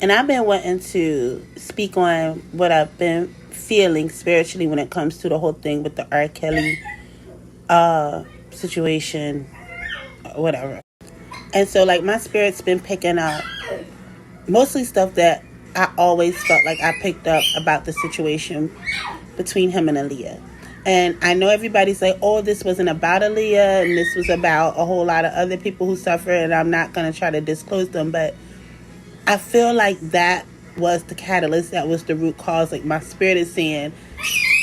And I've been wanting to speak on what I've been feeling spiritually when it comes to the whole thing with the R. Kelly situation, whatever. And so, like, my spirit's been picking up mostly stuff that I always felt like I picked up about the situation between him and Aaliyah. And I know everybody's like, oh, this wasn't about Aaliyah and this was about a whole lot of other people who suffer, and I'm not going to try to disclose them, but I feel like that was the catalyst, that was the root cause. Like, my spirit is saying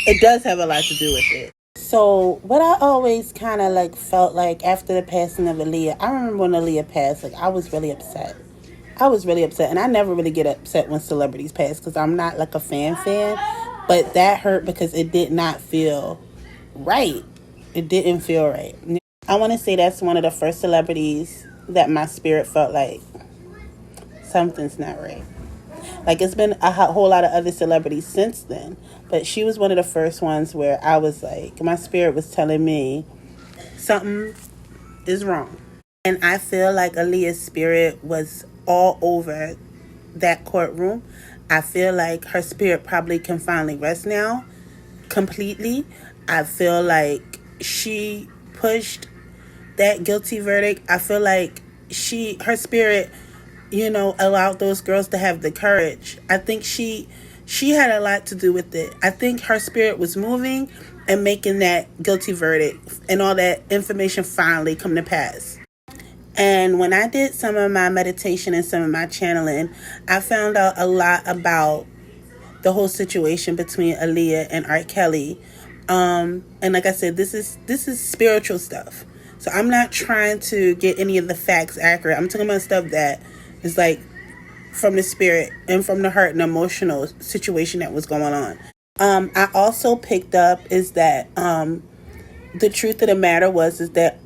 it does have a lot to do with it. So what I always kind of like felt like after the passing of Aaliyah, I remember when Aaliyah passed, like, I was really upset. I was really upset, and I never really get upset when celebrities pass because I'm not like a fan, but that hurt because it did not feel right. It didn't feel right. I want to say that's one of the first celebrities that my spirit felt like something's not right. Like, it's been a whole lot of other celebrities since then, but she was one of the first ones where I was like, my spirit was telling me something is wrong. And I feel like Aaliyah's spirit was all over that courtroom. I feel like her spirit probably can finally rest now completely. I feel like she pushed that guilty verdict. I feel like her spirit, allowed those girls to have the courage. I think she had a lot to do with it. I think her spirit was moving and making that guilty verdict and all that information finally come to pass. And when I did some of my meditation and some of my channeling, I found out a lot about the whole situation between Aaliyah and R. Kelly. And like I said, this is spiritual stuff. So I'm not trying to get any of the facts accurate. I'm talking about stuff that is like from the spirit and from the heart and emotional situation that was going on. I also picked up is that the truth of the matter is that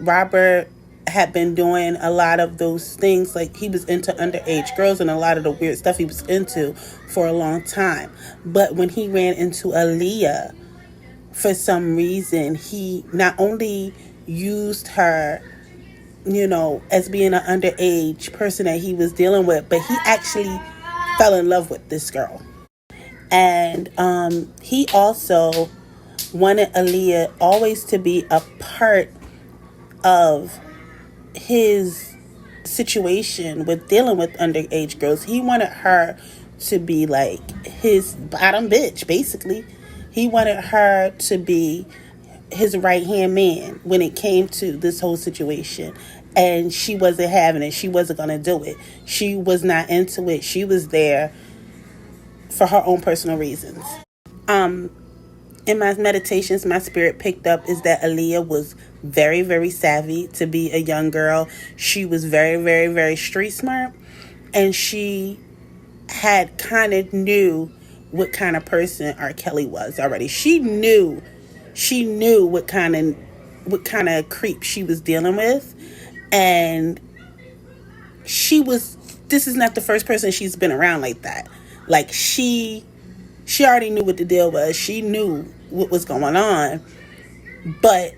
Robert had been doing a lot of those things. Like, he was into underage girls and a lot of the weird stuff he was into for a long time. But when he ran into Aaliyah, for some reason, he not only used her, as being an underage person that he was dealing with, but he actually fell in love with this girl. And he also wanted Aaliyah always to be a part of his situation with dealing with underage girls. He wanted her to be like his bottom bitch, basically. He wanted her to be his right-hand man when it came to this whole situation. And she wasn't having it. She wasn't going to do it. She was not into it. She was there for her own personal reasons. In my meditations, my spirit picked up is that Aaliyah was very, very savvy to be a young girl. She was very, very, very street smart. And she had kind of knew what kind of person R. Kelly was already. She knew what kind of creep she was dealing with. And this is not the first person she's been around like that. Like, she already knew what the deal was. She knew what was going on. But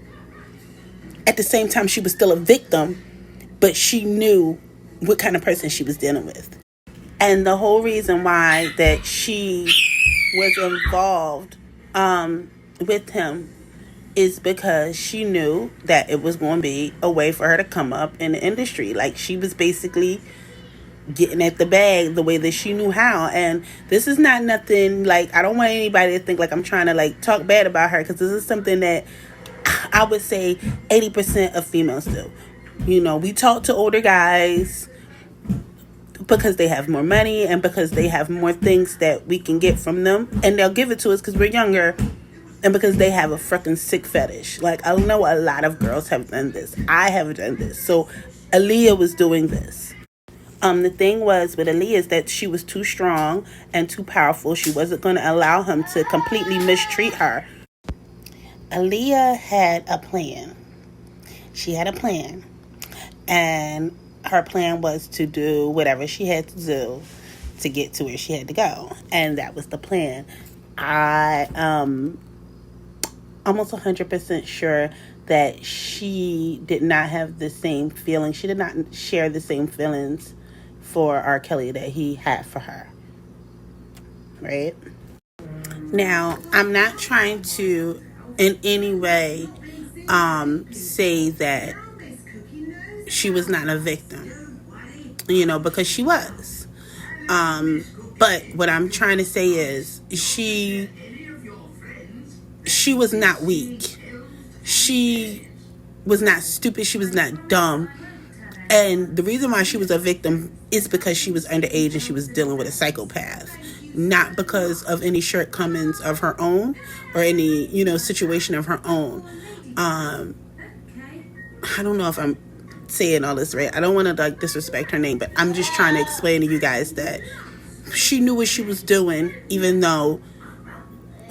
at the same time, she was still a victim. But she knew what kind of person she was dealing with. And the whole reason why that she was involved with him is because she knew that it was going to be a way for her to come up in the industry. Like, she was basically getting at the bag the way that she knew how. And this is not nothing, like, I don't want anybody to think like I'm trying to like talk bad about her, because this is something that I would say 80% of females do. We talk to older guys because they have more money and because they have more things that we can get from them, and they'll give it to us because we're younger and because they have a freaking sick fetish. Like, I know a lot of girls have done this. I have done this. So Aaliyah was doing this. The thing was with Aaliyah is that she was too strong and too powerful. She wasn't going to allow him to completely mistreat her. Aaliyah had a plan. She had a plan. And her plan was to do whatever she had to do to get to where she had to go. And that was the plan. I almost 100% sure that she did not have the same feelings. She did not share the same feelings for R. Kelly that he had for her. Right? Now, I'm not trying to in any way say that she was not a victim, because she was. But what I'm trying to say is she was not weak. She was not stupid. She was not dumb. And the reason why she was a victim is because she was underage and she was dealing with a psychopath, not because of any shortcomings of her own or any, situation of her own. I don't know if I'm saying all this right. I don't want to disrespect her name, but I'm just trying to explain to you guys that she knew what she was doing, even though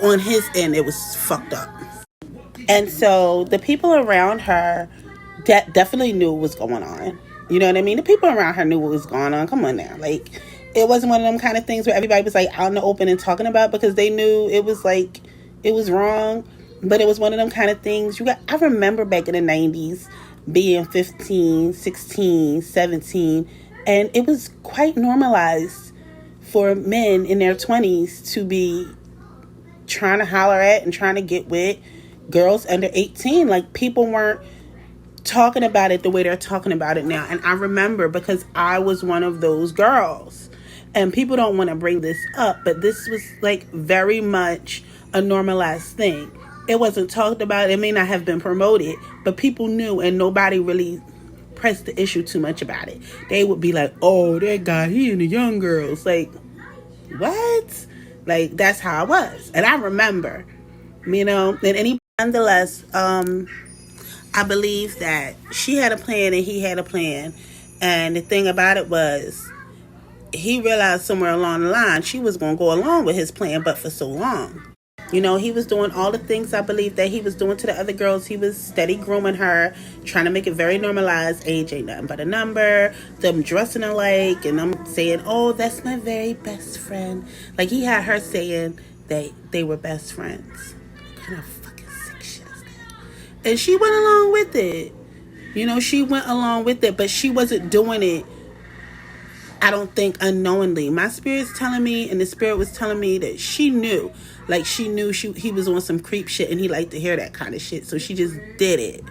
on his end it was fucked up. And so the people around her definitely knew what was going on. You know what I mean? The people around her knew what was going on. Come on now. It wasn't one of them kind of things where everybody was out in the open and talking about, because they knew it was wrong. But it was one of them kind of things. I remember back in the 90s being 15, 16, 17, and it was quite normalized for men in their 20s to be trying to holler at and trying to get with girls under 18. People weren't talking about it the way they're talking about it now. And I remember, because I was one of those girls, and people don't want to bring this up, but this was very much a normalized thing. It wasn't talked about. It may not have been promoted, but people knew, and nobody really pressed the issue too much about it. They would be like, oh, that guy, he into young girls. What? That's how I was. And I remember, and nonetheless, I believe that she had a plan and he had a plan. And the thing about it was, he realized somewhere along the line she was going to go along with his plan, but for so long. He was doing all the things I believe that he was doing to the other girls. He was steady grooming her, trying to make it very normalized. Age ain't nothing but a number. Them dressing alike, and I'm saying, oh, that's my very best friend. He had her saying that they were best friends. What kind of fucking sick shit is that? And she went along with it. She went along with it, but she wasn't doing it, I don't think, unknowingly. My spirit's telling me, and the spirit was telling me that she knew. She knew he was on some creep shit, and he liked to hear that kind of shit. So she just did it.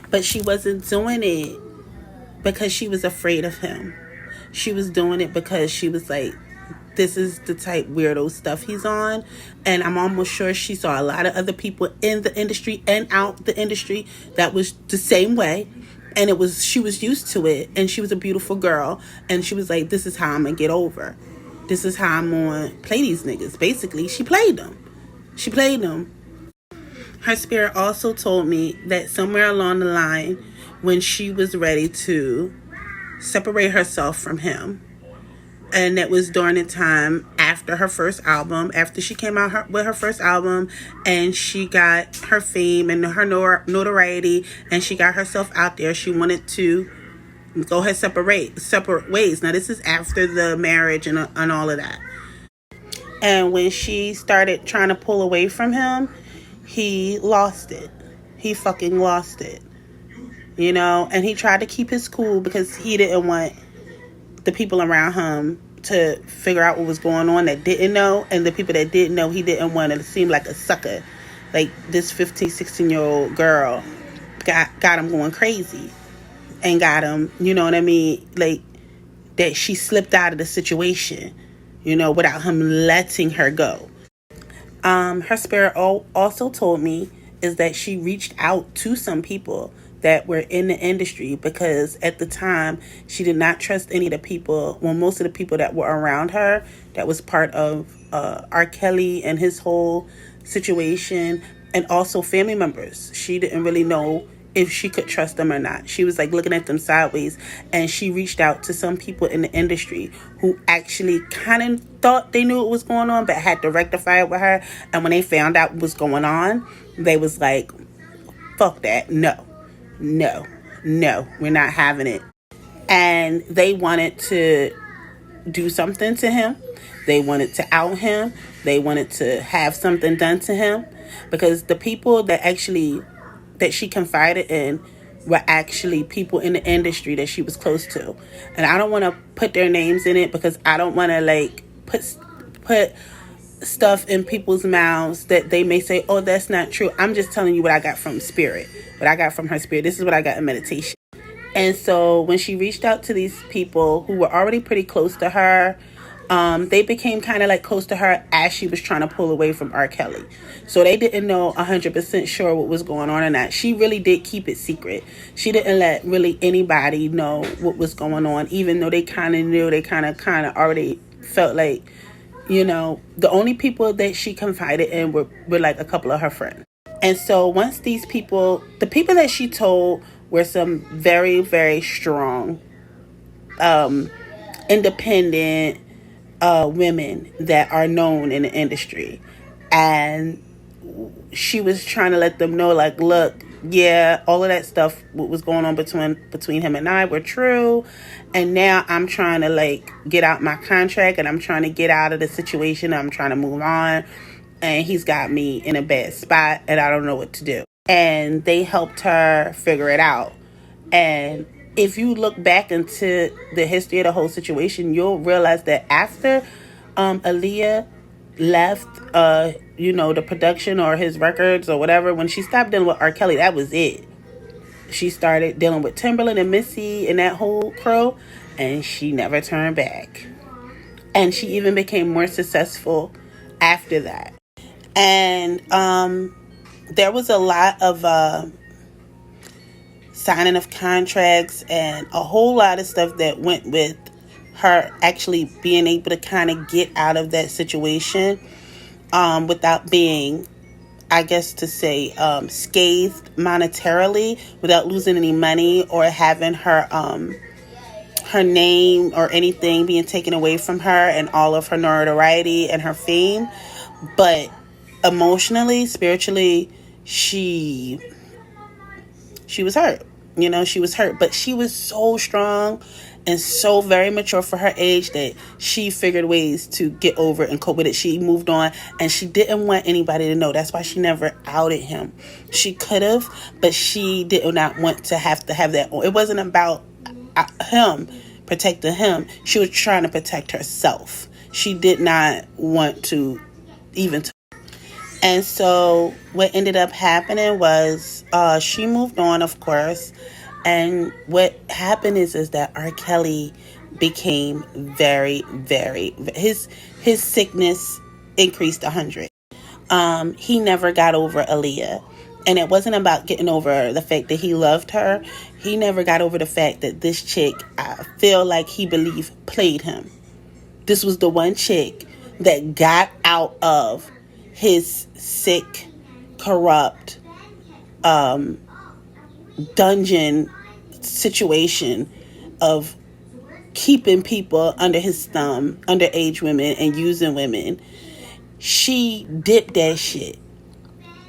But she wasn't doing it because she was afraid of him. She was doing it because she was like, this is the type weirdo stuff he's on. And I'm almost sure she saw a lot of other people in the industry and out the industry that was the same way. And she was used to it, and she was a beautiful girl, and she was like, this is how I'm gonna get over. This is how I'm gonna play these niggas. Basically, she played them. Her spirit also told me that somewhere along the line, when she was ready to separate herself from him, and that was during the time after her first album, after she came out with her first album, and she got her fame and her notoriety, and she got herself out there. She wanted to go ahead, separate ways. Now, this is after the marriage and all of that. And when she started trying to pull away from him, he lost it. He fucking lost it. And he tried to keep his cool because he didn't want the people around him to figure out what was going on that didn't know, and the people that didn't know, he didn't want to seem like a sucker. This 15, 16-year-old girl got him going crazy, and got him, you know what I mean, that she slipped out of the situation, without him letting her go. Her spirit also told me is that she reached out to some people that were in the industry, because at the time she did not trust any of the people. Well, most of the people that were around her, that was part of R. Kelly and his whole situation, and also family members. She didn't really know if she could trust them or not. She was looking at them sideways, and she reached out to some people in the industry who actually kind of thought they knew what was going on, but had to rectify it with her. And when they found out what was going on, they was like, fuck that, no, we're not having it. And they wanted to do something to him. They wanted to out him. They wanted to have something done to him, because the people that she confided in were actually people in the industry that she was close to. And I don't want to put their names in it because I don't want to like put stuff in people's mouths that they may say, oh, that's not true. I'm just telling you what I got from spirit, what I got from her spirit. This is what I got in meditation. And so when she reached out to these people who were already pretty close to her, they became kind of like close to her as she was trying to pull away from R. Kelly. So they didn't know 100% sure what was going on in that. She really did keep it secret. She didn't let really anybody know what was going on, even though they kind of knew. They kind of already felt like, you know, the only people that she confided in were like a couple of her friends. And so once these people, the people that she told were some very, very strong, independent women that are known in the industry. And she was trying to let them know, like, look, yeah, all of that stuff, what was going on between him and I were true. And now I'm trying to like get out my contract and I'm trying to get out of the situation. I'm trying to move on. And he's got me in a bad spot and I don't know what to do. And they helped her figure it out. And if you look back into the history of the whole situation, you'll realize that after Aaliyah left, the production or his records or whatever, when she stopped dealing with R. Kelly, that was it. She started dealing with Timberland and Missy and that whole crew, and she never turned back. And she even became more successful after that. And there was a lot of signing of contracts and a whole lot of stuff that went with her actually being able to kind of get out of that situation without being, I guess to say, scathed monetarily, without losing any money or having her name or anything being taken away from her and all of her notoriety and her fame. But emotionally, spiritually, she was hurt. You know, she was hurt, but she was so strong and so very mature for her age that she figured ways to get over it and cope with it. She moved on and she didn't want anybody to know. That's why she never outed him. She could have, but she did not want to have that. It wasn't about him, protecting him. She was trying to protect herself. She did not want to even. And so what ended up happening was she moved on, of course. And what happened is that R. Kelly became very, very, his sickness increased 100. He never got over Aaliyah. And it wasn't about getting over the fact that he loved her. He never got over the fact that this chick, I feel like he believed, played him. This was the one chick that got out of his sick, corrupt, dungeon situation of keeping people under his thumb, underage women, and using women. She dipped that shit,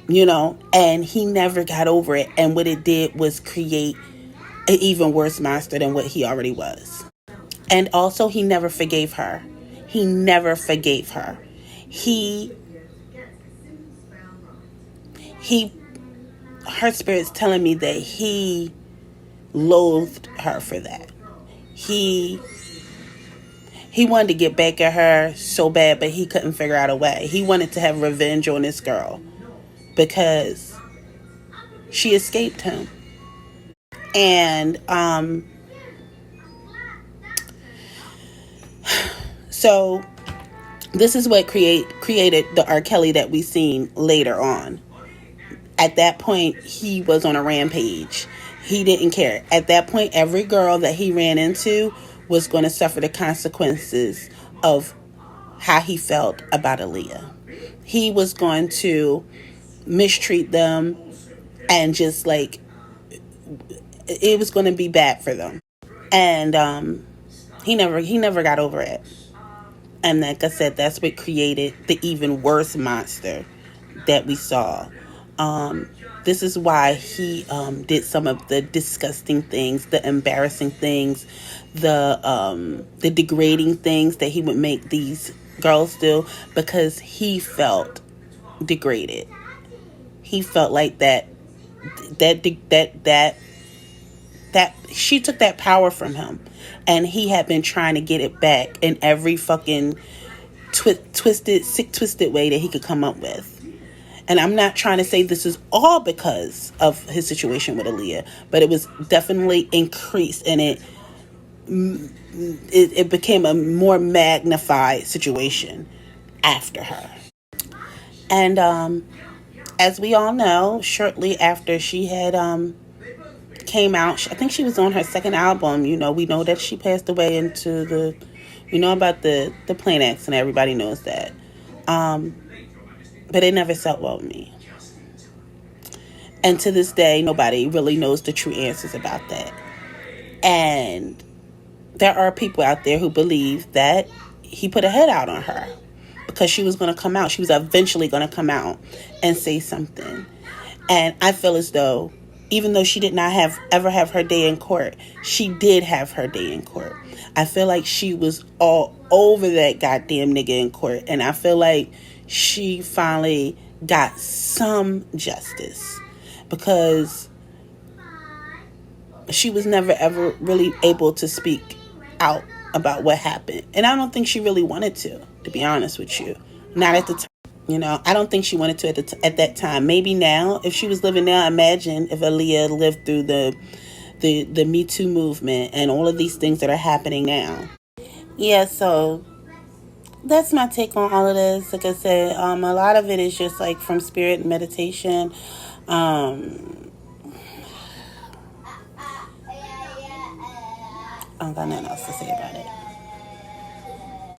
and he never got over it. And what it did was create an even worse monster than what he already was. And also, he never forgave her. Her spirit's telling me that he loathed her for that. He wanted to get back at her so bad, but he couldn't figure out a way. He wanted to have revenge on this girl because she escaped him. And so this is what created the R. Kelly that we seen later on. At that point, he was on a rampage. He didn't care. At that point, every girl that he ran into was going to suffer the consequences of how he felt about Aaliyah. He was going to mistreat them and just like, it was going to be bad for them. And he never got over it. And like I said, that's what created the even worse monster that we saw. This is why he did some of the disgusting things, the embarrassing things, the degrading things that he would make these girls do, because he felt degraded. He felt like that that she took that power from him, and he had been trying to get it back in every fucking sick twisted way that he could come up with. And I'm not trying to say this is all because of his situation with Aaliyah, but it was definitely increased, and it became a more magnified situation after her. And as we all know, shortly after she had came out, I think she was on her second album. You know, we know that she passed away into the, you know about the plane accident. Everybody knows that. But it never sat well with me. And to this day, nobody really knows the true answers about that. And there are people out there who believe that he put a head out on her because she was going to come out. She was eventually going to come out and say something. And I feel as though, even though she did not ever have her day in court, she did have her day in court. I feel like she was all over that goddamn nigga in court. And I feel like she finally got some justice, because she was never ever really able to speak out about what happened. And I don't think she really wanted to be honest with you. Not at the time. You know, I don't think she wanted to at that time. Maybe now, if she was living now, imagine if Aaliyah lived through the Me Too movement and all of these things that are happening now. Yeah, so that's my take on all of this. Like I said, a lot of it is just like from spirit and meditation. I don't got nothing else to say about it.